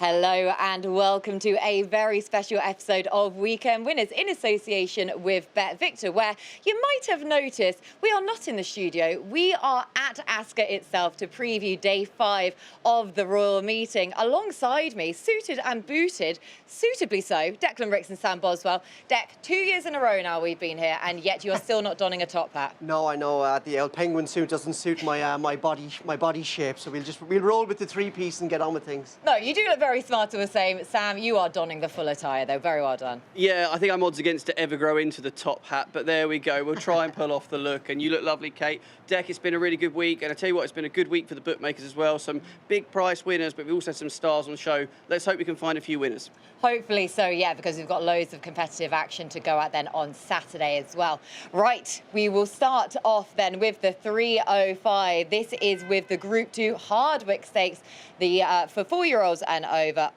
Hello and welcome to a very special episode of Weekend Winners in association with BetVictor, where you might have noticed we are not in the studio. We are at Ascot itself to preview day 5 of the Royal meeting. Alongside me, suited and booted, suitably so, Declan Rix and Sam Boswell. Dec, 2 years in a row now we've been here, and yet you're still not donning a top hat. No, I know the old penguin suit doesn't suit my my body shape, so we'll roll with the 3-piece and get on with things. No, you do look very smart all the same. Sam, you are donning the full attire though. Very well done. Yeah, I think I'm odds against to ever grow into the top hat, but there we go. We'll try and pull off the look. And you look lovely, Kate. Dec, it's been a really good week, and I tell you what, it's been a good week for the bookmakers as well. Some big price winners, but we've also had some stars on the show. Let's hope we can find a few winners. Hopefully so, yeah, because we've got loads of competitive action to go at then on Saturday as well. Right, we will start off then with the 305. This is with the Group 2 Hardwick Stakes, the for 4-year-olds and over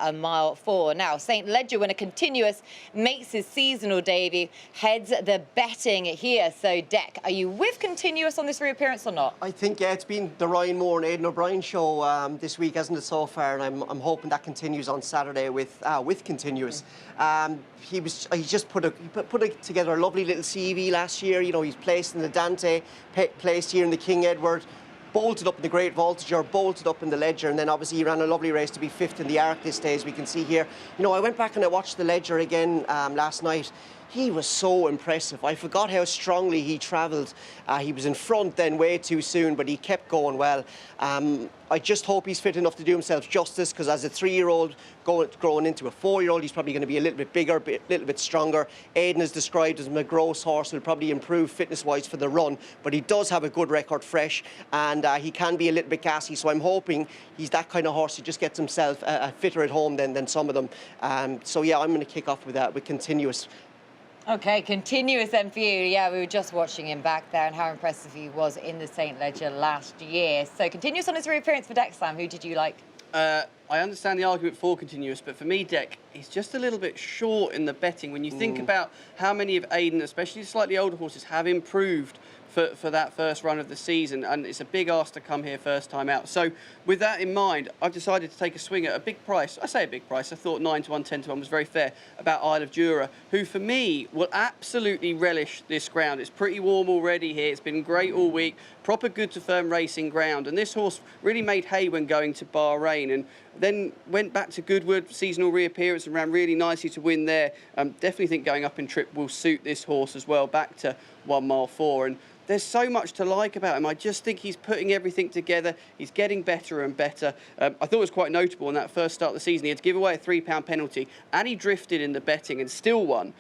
a mile 4. Now, St. Ledger winner Continuous makes his seasonal debut, heads the betting here. So, Dec, are you with Continuous on this reappearance or not? I think, yeah, it's been the Ryan Moore and Aidan O'Brien show this week, hasn't it, so far? And I'm hoping that continues on Saturday with Continuous. He just put together a lovely little CV last year. You know, he's placed in the Dante, placed here in the King Edward, bolted up in the Great Voltager, bolted up in the Ledger, and then obviously he ran a lovely race to be 5th in the Arc this day, as we can see here. You know, I went back and I watched the Ledger again last night. He was so impressive. I forgot how strongly he travelled. He was in front then way too soon, but he kept going well. I just hope he's fit enough to do himself justice, because as a 3-year-old growing into a 4-year-old, he's probably going to be a little bit bigger, a little bit stronger. Aidan is described as a gross horse, will probably improve fitness-wise for the run, but he does have a good record fresh, and he can be a little bit gassy, so I'm hoping he's that kind of horse who just gets himself fitter at home than some of them. So yeah, I'm going to kick off with that, with Continuous. Okay, Continuous then for you. Yeah, we were just watching him back there and how impressive he was in the St. Ledger last year. So Continuous on his reappearance for Dec. Sam, who did you like? I understand the argument for Continuous, but for me, Dec, he's just a little bit short in the betting. When you think about how many of Aidan, especially slightly older horses, have improved for that first run of the season, and it's a big ask to come here first time out. So with that in mind, I've decided to take a swing at a big price. I say a big price. I thought 9 to 1, 10 to 1 was very fair, about Isle of Jura, who for me will absolutely relish this ground. It's pretty warm already here. It's been great all week. Proper good to firm racing ground. And this horse really made hay when going to Bahrain, and then went back to Goodwood, seasonal reappearance, and ran really nicely to win there. Definitely think going up in trip will suit this horse as well, back to 1 mile 4. And there's so much to like about him. I just think he's putting everything together. He's getting better and better. I thought it was quite notable in that first start of the season. He had to give away a £3 penalty, and he drifted in the betting and still won.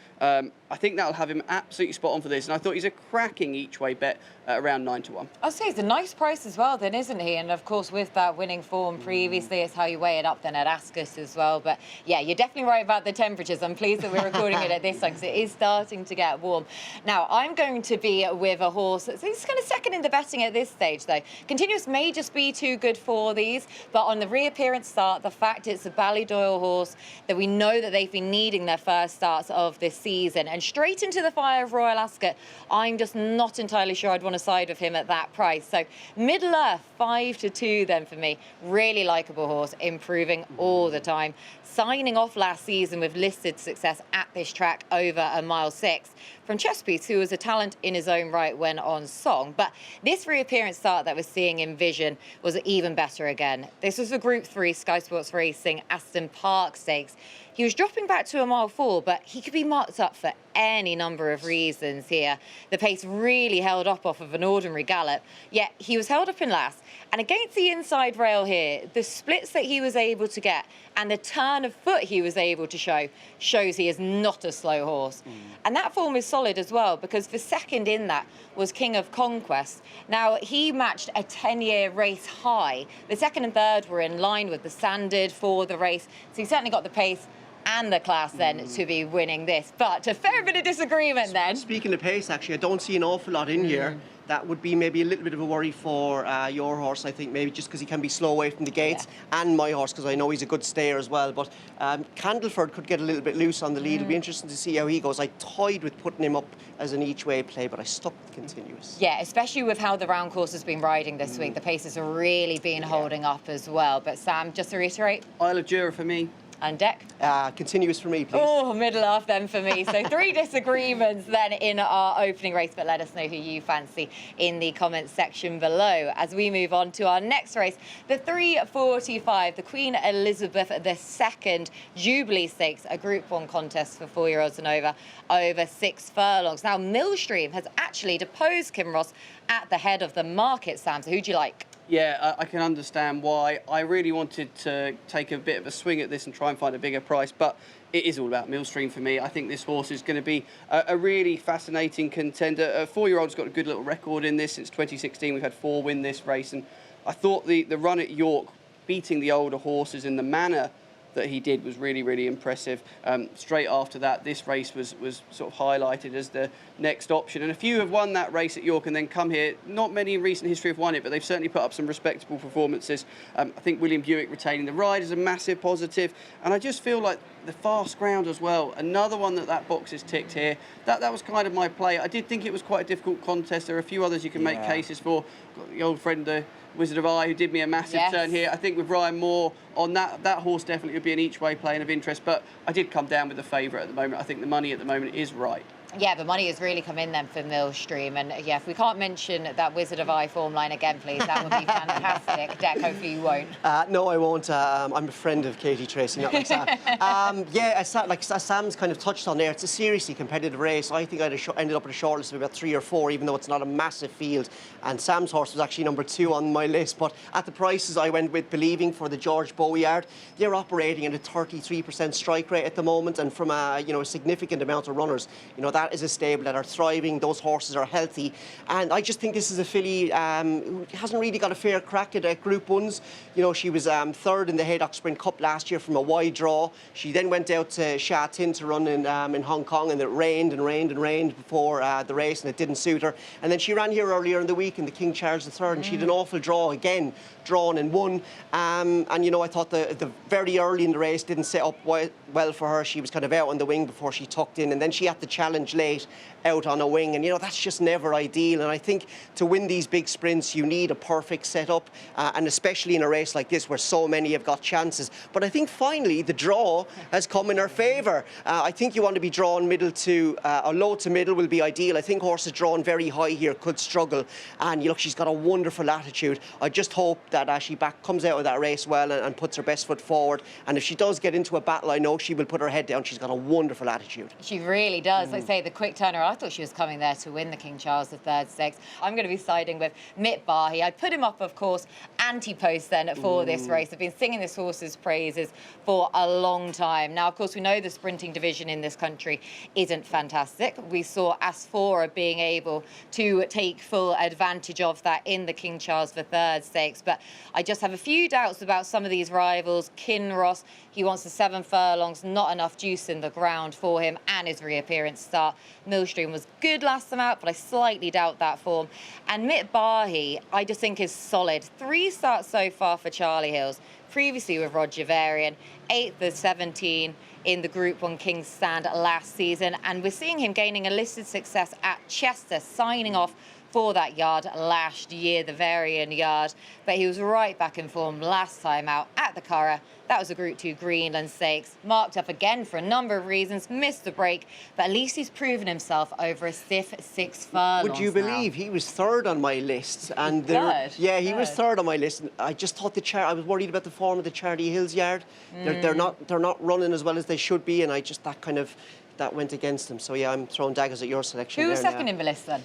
I think that'll have him absolutely spot on for this. And I thought he's a cracking each-way bet at around 9 to 1. I'll say it's a nice price as well then, isn't he? And of course, with that winning form previously, it's how you weigh it up then at Ascot as well. But yeah, you're definitely right about the temperatures. I'm pleased that we're recording it at this time, because it is starting to get warm. Now, I'm going to be with a horse that's kind of second in the betting at this stage, though. Continuous may just be too good for these, but on the reappearance start, the fact it's a Ballydoyle horse that we know that they've been needing their first starts of this season, and straight into the fire of Royal Ascot, I'm just not entirely sure I'd want to side with him at that price. So Middle Earth, 5 to 2 then for me. Really likeable horse, improving all the time. Signing off last season with listed success at this track over a mile 6 from Chesapeake, who was a talent in his own right when on song. But this reappearance start that we're seeing in Vision was even better again. This was a Group 3 Sky Sports Racing Aston Park Stakes. He was dropping back to a mile 4, but he could be marked up for any number of reasons here. The pace really held up off of an ordinary gallop, yet he was held up in last. And against the inside rail here, the splits that he was able to get and the turn of foot he was able to shows he is not a slow horse. And that form is solid as well, because the second in that was King of Conquest. Now, he matched a 10-year race high. The second and third were in line with the standard for the race, so he certainly got the pace and the class then to be winning this. But a fair bit of disagreement then. Speaking of pace, actually, I don't see an awful lot in here. That would be maybe a little bit of a worry for your horse, I think, maybe just because he can be slow away from the gates, and my horse, because I know he's a good stayer as well. But Candleford could get a little bit loose on the lead. It'll be interesting to see how he goes. I toyed with putting him up as an each-way play, but I stuck with Continuous. Yeah, especially with how the round course has been riding this week. The paces have really been holding up as well. But Sam, just to reiterate. Isle of Jura for me. And Dec? Continuous for me, please. Oh, middle half then for me. So 3 disagreements then in our opening race, but let us know who you fancy in the comments section below. As we move on to our next race, the 3:45, the Queen Elizabeth II Jubilee Stakes, a Group 1 contest for 4-year-olds and over 6 furlongs. Now, Millstream has actually deposed Kinross at the head of the market, Sam. So who do you like? Yeah, I can understand why. I really wanted to take a bit of a swing at this and try and find a bigger price, but it is all about Millstream for me. I think this horse is going to be a really fascinating contender. A 4-year-old's got a good little record in this since 2016. We've had 4 win this race, and I thought the run at York, beating the older horses in the manner that he did, was really, really impressive. Straight after that, this race was sort of highlighted as the next option. And a few have won that race at York and then come here. Not many in recent history have won it, but they've certainly put up some respectable performances. I think William Buick retaining the ride is a massive positive. And I just feel like the fast ground as well, another one that box is ticked here. That was kind of my play. I did think it was quite a difficult contest. There are a few others you can make cases for. Got the old friend, the Wizard of Eye, who did me a massive turn here. I think with Ryan Moore on that horse definitely would be an each-way play and of interest, but I did come down with the favourite at the moment. I think the money at the moment is right. Yeah, the money has really come in then for Millstream. And yeah, if we can't mention that Wizard of Eye form line again, please, that would be fantastic. Dec, hopefully you won't. No, I won't. I'm a friend of Katie Tracey, not like Sam. Like Sam's kind of touched on there, it's a seriously competitive race. I think I'd have ended up with a shortlist of about 3 or 4, even though it's not a massive field. And Sam's horse was actually number 2 on my list. But at the prices, I went with Believing for the George Bowie yard. They're operating at a 33% strike rate at the moment, and from a significant amount of runners. That is a stable that are thriving. Those horses are healthy, and I just think this is a filly who hasn't really got a fair crack at Group 1s. She was 3rd in the Haydock Sprint Cup last year from a wide draw. She then went out to Sha Tin to run in Hong Kong, and it rained and rained and rained before the race, and it didn't suit her. And then she ran here earlier in the week in the King Charles III, and she had an awful draw again, drawn and won. And I thought the very early in the race didn't set up well for her. She was kind of out on the wing before she tucked in, and then she had to challenge late out on a wing, and that's just never ideal. And I think to win these big sprints you need a perfect setup, and especially in a race like this where so many have got chances. But I think finally the draw has come in her favour. I think you want to be drawn middle to or low to middle will be ideal. I think horses drawn very high here could struggle, and she's got a wonderful attitude. I just hope that she comes out of that race well and puts her best foot forward, and if she does get into a battle, I know she will put her head down. She's got a wonderful attitude. She really does. Like I say, the quick turner, I thought she was coming there to win the King Charles III Stakes. I'm going to be siding with Mitt Bahi. I put him up, of course, anti-post then for this race. I've been singing this horse's praises for a long time. Now, of course, we know the sprinting division in this country isn't fantastic. We saw Asphora being able to take full advantage of that in the King Charles III Stakes, but I just have a few doubts about some of these rivals. Kinross, he wants the 7 furlongs, not enough juice in the ground for him, and his reappearance start. Millstream was good last time out, but I slightly doubt that form. And Mitt Bahi, I just think is solid. 3 starts so far for Charlie Hills, previously with Roger Varian, 8th of 17 in the Group 1 King's Stand last season, and we're seeing him gaining a listed success at Chester, signing off for that yard last year, the Varian yard. But he was right back in form last time out at the Curragh. That was a Group 2 Greenland Stakes. Marked up again for a number of reasons, missed the break, but at least he's proven himself over a stiff 6 furlongs. Would you believe he was 3rd on my list? And he was 3rd on my list. And I just thought I was worried about the form of the Charlie Hills yard. They're not running as well as they should be, and that went against them. So yeah, I'm throwing daggers at your selection. Who was second in the list then?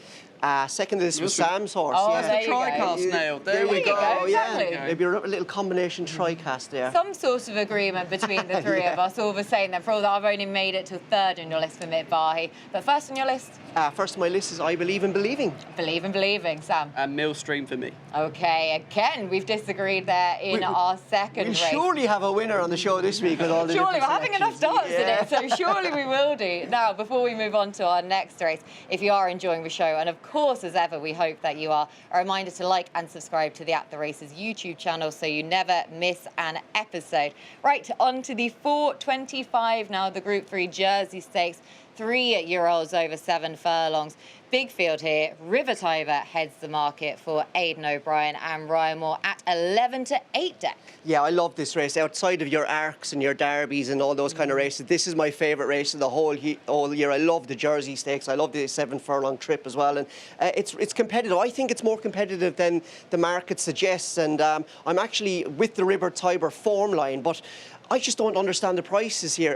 Second to this was Sam's horse. Oh, yeah. there you Tricast nail. There we go. Exactly. Yeah, maybe a little combination tricast there. Some sort of agreement between the three of us. All of us saying that, for all that I've only made it to 3rd on your list for Mitt Bahi. But first on your list? First on my list is I Believe in Believing. Believe in Believing, Sam. And Millstream for me. Okay, again, we've disagreed there in our second race. We'll surely have a winner on the show this week with all the Surely, we're having enough darts in it, Yeah. so surely we will do. Now, before we move on to our next race, if you are enjoying the show, and of course, as ever, we hope that you are. A reminder to like and subscribe to the At The Races YouTube channel so you never miss an episode. Right, on to the 425 now, the Group 3 Jersey Stakes. 3-year-olds over 7 furlongs. Big field here. River Tiber heads the market for Aidan O'Brien and Ryan Moore at 11-8 deck. Yeah, I love this race. Outside of your Arcs and your Derbies and all those kind of races, this is my favourite race of the whole year. I love the Jersey Stakes. I love the 7 furlong trip as well. And it's competitive. I think it's more competitive than the market suggests. And I'm actually with the River Tiber form line, but I just don't understand the prices here.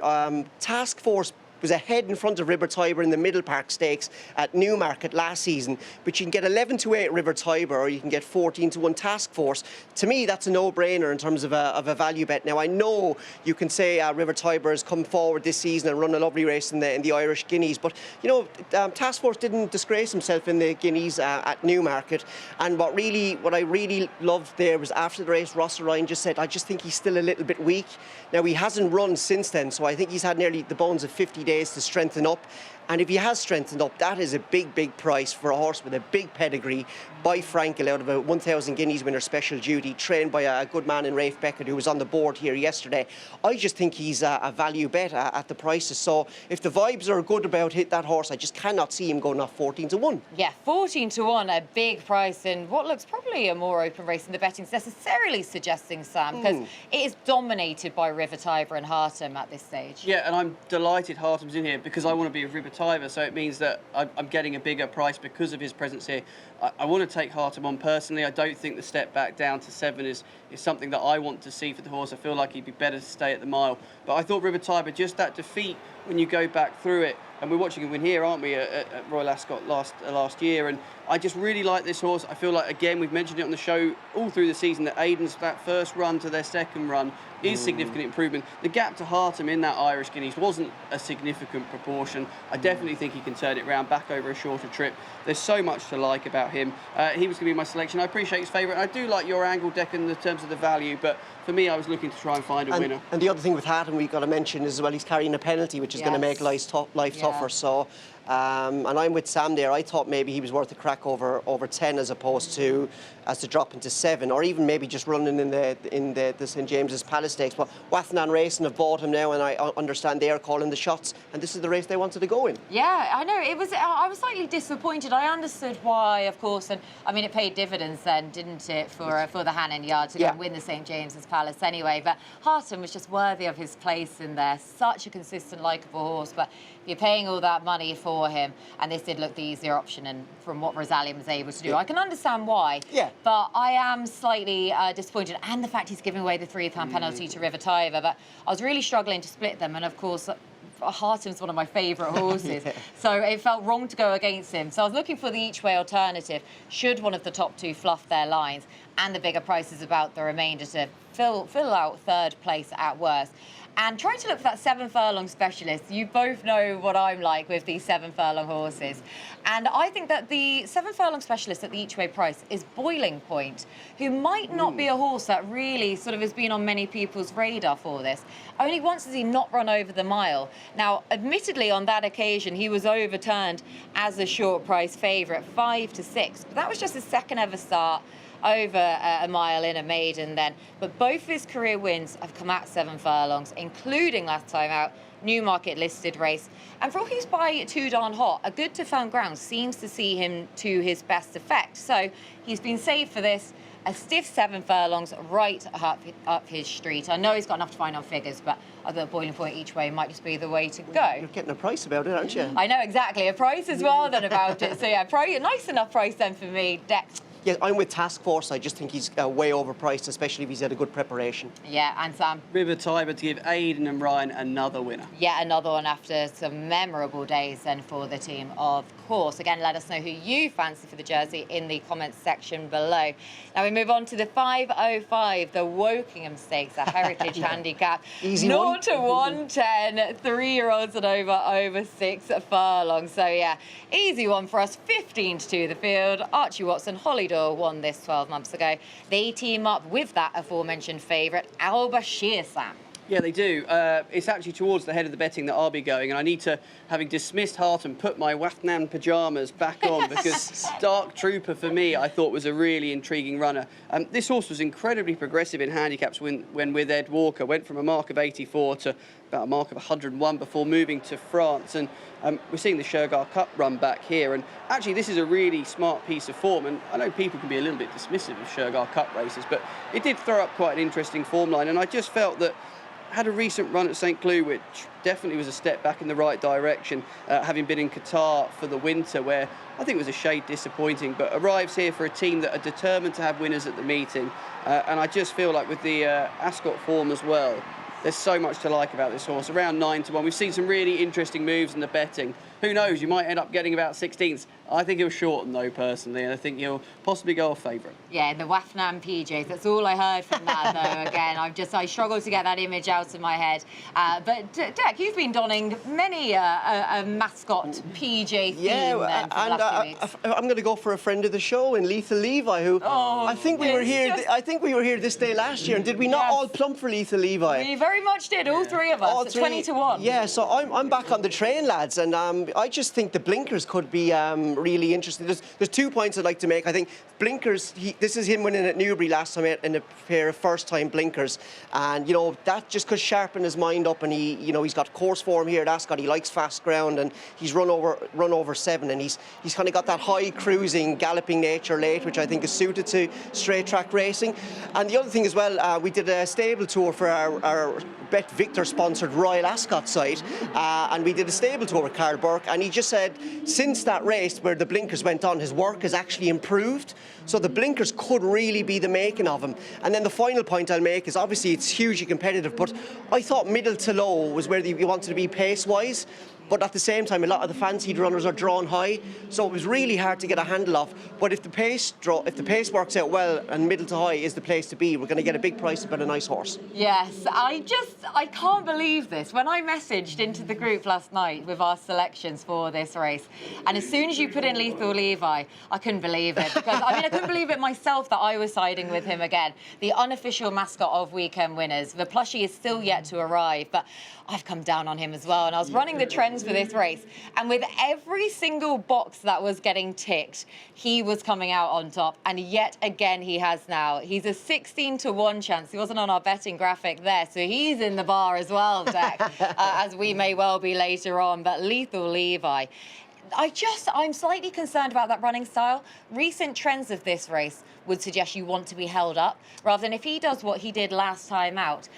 Task Force was ahead in front of River Tiber in the Middle Park Stakes at Newmarket last season, but you can get 11-8 River Tiber, or you can get 14-1 Task Force. To me, that's a no-brainer in terms of a value bet. Now, I know you can say River Tiber has come forward this season and run a lovely race in the Irish Guineas, but you know, Task Force didn't disgrace himself in the Guineas at Newmarket. And what I really loved there was after the race, Ross Ryan just said, I just think he's still a little bit weak. Now, he hasn't run since then, so I think he's had nearly the bones of 50 days to strengthen up. And if he has strengthened up, that is a big, big price for a horse with a big pedigree by Frankel out of a 1,000 guineas winner special duty, trained by a good man in Rafe Beckett, who was on the board here yesterday. I just think he's a value bet at the prices. So if the vibes are good about that horse, I just cannot see him going off 14-1. Yeah, 14-1, a big price in what looks probably a more open race in the betting's necessarily suggesting, Sam, because it is dominated by River Tiber and Hartum at this stage. Yeah, and I'm delighted Hartum's in here because I want to be a River Tiber, so it means that I'm getting a bigger price because of his presence here. I want to take Hartum on personally. I don't think the step back down to 7 is something that I want to see for the horse. I feel like he'd be better to stay at the mile. But I thought River Tiber, just that defeat when you go back through it, and we're watching him win here, aren't we, at Royal Ascot last year, and I just really like this horse. I feel like, again, we've mentioned it on the show all through the season, that Aidan's, that first run to their second run is significant improvement. The gap to Hartum in that Irish Guineas wasn't a significant proportion. I definitely think he can turn it round back over a shorter trip. There's so much to like about him. He was going to be my selection. I appreciate his favourite. I do like your angle, Declan, in terms of the value, but for me, I was looking to try and find a winner. And the other thing with Hartum we've got to mention is, well, he's carrying a penalty, which is going to make life tougher. So, and I'm with Sam there. I thought maybe he was worth a crack over 10 as opposed to drop into 7, or even maybe just running in the St James's Palace Stakes. But Wathnan Racing have bought him now, and I understand they are calling the shots, and this is the race they wanted to go in. Yeah, I know. I was slightly disappointed. I understood why, of course, and I mean it paid dividends then, didn't it, for the Hannon Yard to go and win the St James's Palace anyway. But Hartum was just worthy of his place in there. Such a consistent, likeable horse. But if you're paying all that money for him, and this did look the easier option, and from what Rosalind was able to do, I can understand why. Yeah. But I am slightly disappointed, and the fact he's giving away the £3 penalty to River Tiber. But I was really struggling to split them, and of course, Hartum's one of my favourite horses, so it felt wrong to go against him. So I was looking for the each-way alternative, should one of the top 2 fluff their lines, and the bigger prices about the remainder to fill out third place at worst. And trying to look for that 7 furlong specialist. You both know what I'm like with these 7 furlong horses. And I think that the 7 furlong specialist at the each-way price is Boiling Point, who might not be a horse that really sort of has been on many people's radar for this. Only once has he not run over the mile. Now, admittedly, on that occasion, he was overturned as a short price favourite, 5-6. But that was just his second ever start over a mile in a maiden then. But both of his career wins have come at 7 furlongs, including last time out, Newmarket listed race. And for all he's by too darn hot, a good to firm ground seems to see him to his best effect. So he's been saved for this. A stiff 7 furlongs right up his street. I know he's got enough to find on figures, but I thought Boiling Point each way might just be the way to go. You're getting a price about it, aren't you? I know, exactly. A price as well then about it. So yeah, nice enough price then for me. Dex. Yeah, I'm with Task Force. I just think he's way overpriced, especially if he's had a good preparation. Yeah, and Sam? River Tiber to give Aidan and Ryan another winner. Yeah, another one after some memorable days then for the team, of course. Again, let us know who you fancy for the jersey in the comments section below. Now we move on to the 505, the Wokingham Stakes, a heritage handicap. Easy 0 one. to 110, 3-year-olds and over 6 furlongs. So yeah, easy one for us. 15 to 2 the field. Archie Watson, Holly won this 12 months ago. They team up with that aforementioned favourite, Al Bashir, Sam. Yeah, they do. It's actually towards the head of the betting that I'll be going, and I need to, having dismissed Harton, put my Wathnan pyjamas back on because Dark Trooper, for me, I thought was a really intriguing runner. This horse was incredibly progressive in handicaps when with Ed Walker, went from a mark of 84 to about a mark of 101 before moving to France, and we're seeing the Shergar Cup run back here, and actually this is a really smart piece of form, and I know people can be a little bit dismissive of Shergar Cup races, but it did throw up quite an interesting form line, and I just felt that had a recent run at St. Cloud, which definitely was a step back in the right direction, having been in Qatar for the winter, where I think it was a shade disappointing, but arrives here for a team that are determined to have winners at the meeting. And I just feel like with the Ascot form as well, there's so much to like about this horse. Around 9-1, we've seen some really interesting moves in the betting. Who knows, you might end up getting about 16ths. I think he'll shorten though, personally, and I think he'll possibly go off favourite. Yeah, in the Wathnan PJs. That's all I heard from that, though. Again, I struggle to get that image out of my head. But Dec, you've been donning many a mascot PJ theme. Yeah, then, for the last few weeks. I'm going to go for a friend of the show in Lethal Levi, who I think we were here. I think we were here this day last year, and did we not all plump for Lethal Levi? We very much did, all three of us. All At three. 20-1. Yeah, so I'm back on the train, lads, and I just think the blinkers could be really interesting. There's 2 points I'd like to make. I think blinkers, this is him winning at Newbury last time in a pair of first-time blinkers, and that just could sharpen his mind up, and he's got course form here at Ascot. He likes fast ground, and he's run over 7, and he's kind of got that high cruising, galloping nature late, which I think is suited to straight track racing. And the other thing as well, we did a stable tour for our BetVictor sponsored Royal Ascot site, and we did a stable tour with Carl Burke, and he just said since that race where the blinkers went on, his work has actually improved. So the blinkers could really be the making of him. And then the final point I'll make is obviously it's hugely competitive, but I thought middle to low was where you wanted to be pace-wise. But at the same time, a lot of the fancied runners are drawn high, so it was really hard to get a handle of. But if the pace works out well and middle to high is the place to be, we're going to get a big price about a nice horse. Yes, I can't believe this. When I messaged into the group last night with our selections for this race, and as soon as you put in Lethal Levi, I couldn't believe it. Because, I couldn't believe it myself that I was siding with him again. The unofficial mascot of weekend winners. The plushie is still yet to arrive, but I've come down on him as well. And I was running the trends for this race, and with every single box that was getting ticked, he was coming out on top, and yet again he has now. He's a 16-1 chance. He wasn't on our betting graphic there, so he's in the bar as well, Dec, as we may well be later on. But Lethal Levi, I'm slightly concerned about that running style. Recent trends of this race would suggest you want to be held up, rather than if he does what he did last time out.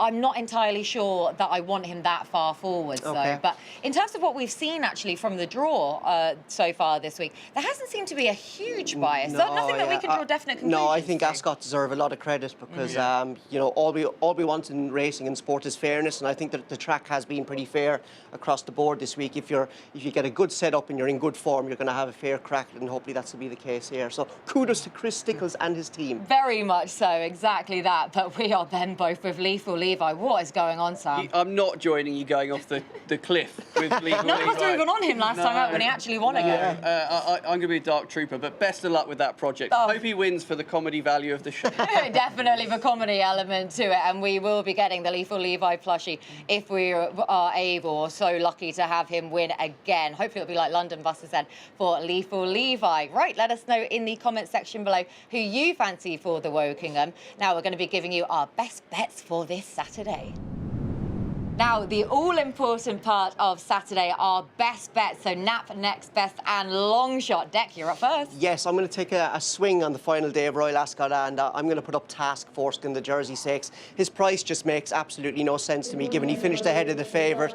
I'm not entirely sure that I want him that far forward, though. But in terms of what we've seen, actually, from the draw so far this week, there hasn't seemed to be a huge bias. No, nothing that we can draw definite conclusions. No, I think Ascot deserve a lot of credit because, all we want in racing and sport is fairness, and I think that the track has been pretty fair across the board this week. If you get a good setup and you're in good form, you're going to have a fair crack, and hopefully that's will be the case here. So kudos to Chris Stickles and his team. Very much so, exactly that. But we are then both with Lethal Levi. What is going on, Sam? I'm not joining you going off the cliff with Lethal Levi. None of us were even on him last time out when he actually won again. I'm going to be a Dark Trooper, but best of luck with that project. I hope he wins for the comedy value of the show. Definitely the comedy element to it, and we will be getting the Lethal Levi plushie if we are able or so lucky to have him win again. Hopefully it'll be like London buses then for Lethal Levi. Right, let us know in the comment section below who you fancy for the Wokingham. Now we're going to be giving you our best bets for this Saturday. Now, the all-important part of Saturday are best bets. So nap, next best, and long shot. Dec, you're up first. Yes, I'm going to take a swing on the final day of Royal Ascot, and I'm going to put up Task Force in the Jersey Stakes. His price just makes absolutely no sense to me, given he finished ahead of the favourite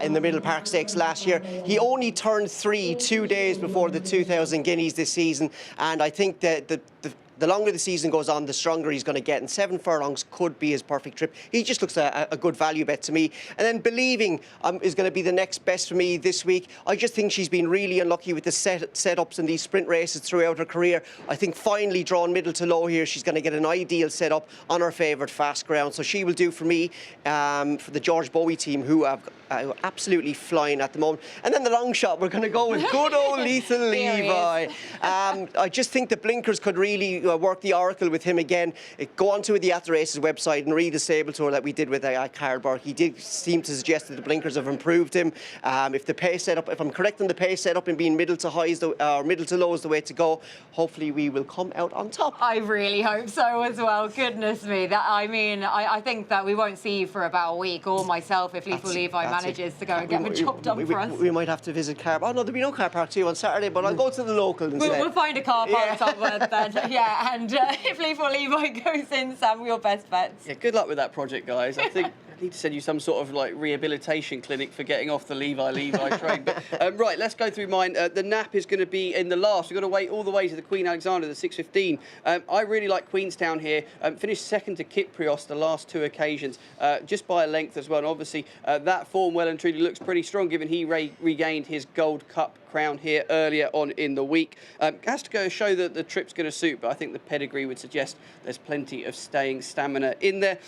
in the Middle Park Stakes last year. He only turned 3 2 days before the 2,000 guineas this season, and I think that the longer the season goes on, the stronger he's going to get, and 7 furlongs could be his perfect trip. He just looks a good value bet to me. And then Believing is going to be the next best for me this week. I just think she's been really unlucky with the setups in these sprint races throughout her career. I think finally drawn middle to low here, she's going to get an ideal setup on her favourite fast ground. So she will do for me, for the George Bowie team, who have absolutely flying at the moment. And then the long shot, we're going to go with good old Lethal Levi. I just think the blinkers could really work the oracle with him again. Go onto the At the Races website and read the stable tour that we did with Cardberg. He did seem to suggest that the blinkers have improved him. If the pace setup, if I'm correct on the pace setup and being middle to high or middle to low is the way to go, hopefully we will come out on top. I really hope so as well. Goodness me. I think that we won't see you for about a week, or myself, if Lethal Levi manages to go and get the job done for us. We might have to visit car. Oh no, there'll be no car park 2 on Saturday, but I'll go to the local instead. We'll find a car park somewhere then. Yeah, and if Lethal Levi goes in, Sam, your best bets. Yeah, good luck with that project, guys. I think I need to send you some sort of like rehabilitation clinic for getting off the Levi train. But right, let's go through mine. The nap is going to be in the last. We've got to wait all the way to the Queen Alexandra, the 6:15. I really like Queenstown here. Finished second to Kyprios the last 2 occasions, just by a length as well. And obviously, that form well and truly looks pretty strong, given he regained his Gold Cup crown here earlier on in the week. Has to go show that the trip's going to suit, but I think the pedigree would suggest there's plenty of staying stamina in there.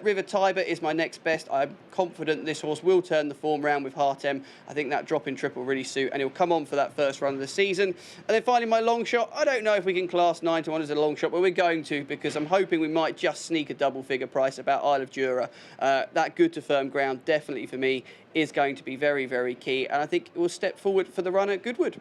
River Tiber is my next best. I'm confident this horse will turn the form round with Heart-M. I think that drop in trip will really suit, and he'll come on for that first run of the season. And then finally, my long shot. I don't know if we can class 9-1 as a long shot, but we're going to, because I'm hoping we might just sneak a double figure price about Isle of Jura. That good to firm ground, definitely for me, is going to be very, very key. And I think it will step forward for the run at Goodwood.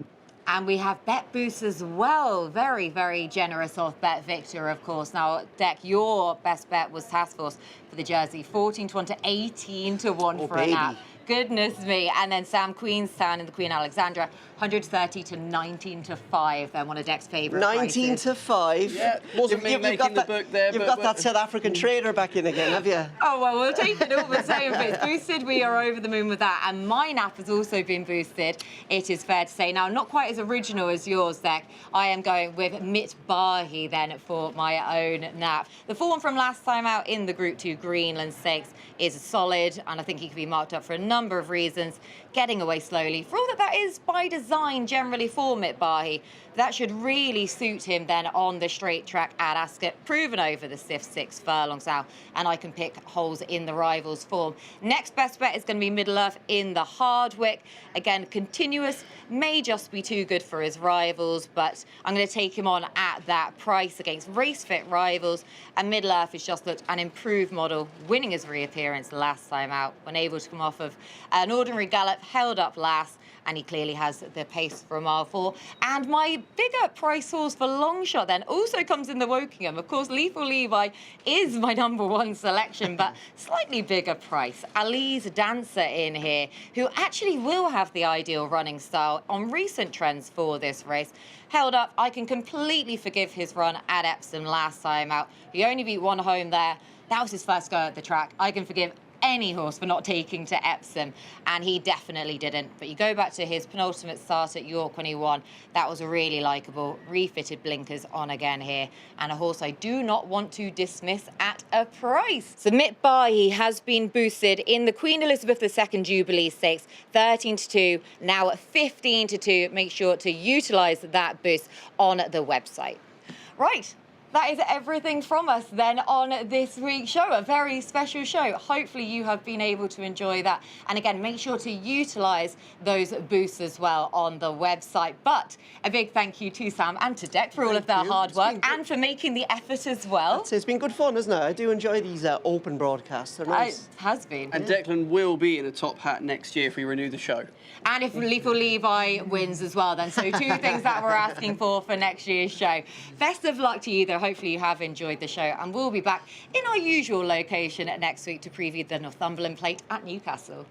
And we have Bet Boost as well. Very, very generous off BetVictor, of course. Now, Dec, your best bet was Task Force for the Jersey. 14-1 to 18-1 for a nap. Goodness me. And then Sam, Queenstown in the Queen Alexandra, 130 to 19-5. Then one of Dec's favourite 19-5. Yeah, wasn't me making the book there. You've got that South African trader back in again, have you? Oh, well, we'll take it all the same. If it's boosted, we are over the moon with that. And my nap has also been boosted, it is fair to say. Now, not quite as original as yours, Dec. I am going with Mit Bahi then for my own nap. The form from last time out in the Group 2 Greenland Stakes is solid, and I think he can be marked up for a number of reasons. Getting away slowly, for all that is by design generally for Mit Bahi, that should really suit him then on the straight track at Ascot, proven over the stiff 6 furlongs now, and I can pick holes in the rivals' form. Next best bet is going to be Middle Earth in the Hardwick. Again, continuous, may just be too good for his rivals, but I'm going to take him on at that price against race-fit rivals, and Middle Earth has just looked an improved model, winning his reappearance last time out, when able to come off of an ordinary gallop, held up last, and he clearly has the pace for a mile 4. And my bigger price horse for long shot then also comes in the Wokingham. Of course, Lethal Levi is my #1 selection, but slightly bigger price. Ali's Dancer in here, who actually will have the ideal running style on recent trends for this race. Held up, I can completely forgive his run at Epsom last time out. He only beat 1 home there. That was his first go at the track. I can forgive any horse for not taking to Epsom, and he definitely didn't. But you go back to his penultimate start at York when he won, that was really likeable, refitted blinkers on again here, and a horse I do not want to dismiss at a price. So Mit Bahi has been boosted in the Queen Elizabeth II Jubilee Stakes, 13-2, now 15-2. Make sure to utilise that boost on the website. Right. That is everything from us then on this week's show, a very special show. Hopefully you have been able to enjoy that. And again, make sure to utilise those boosts as well on the website. But a big thank you to Sam and to Dec for all of their hard work and for making the effort as well. It's been good fun, isn't it? I do enjoy these open broadcasts. They're nice. It has been. And Declan will be in a top hat next year if we renew the show. And if Lethal Levi wins as well then. So 2 things that we're asking for next year's show. Best of luck to you though. Hopefully you have enjoyed the show, and we'll be back in our usual location next week to preview the Northumberland Plate at Newcastle.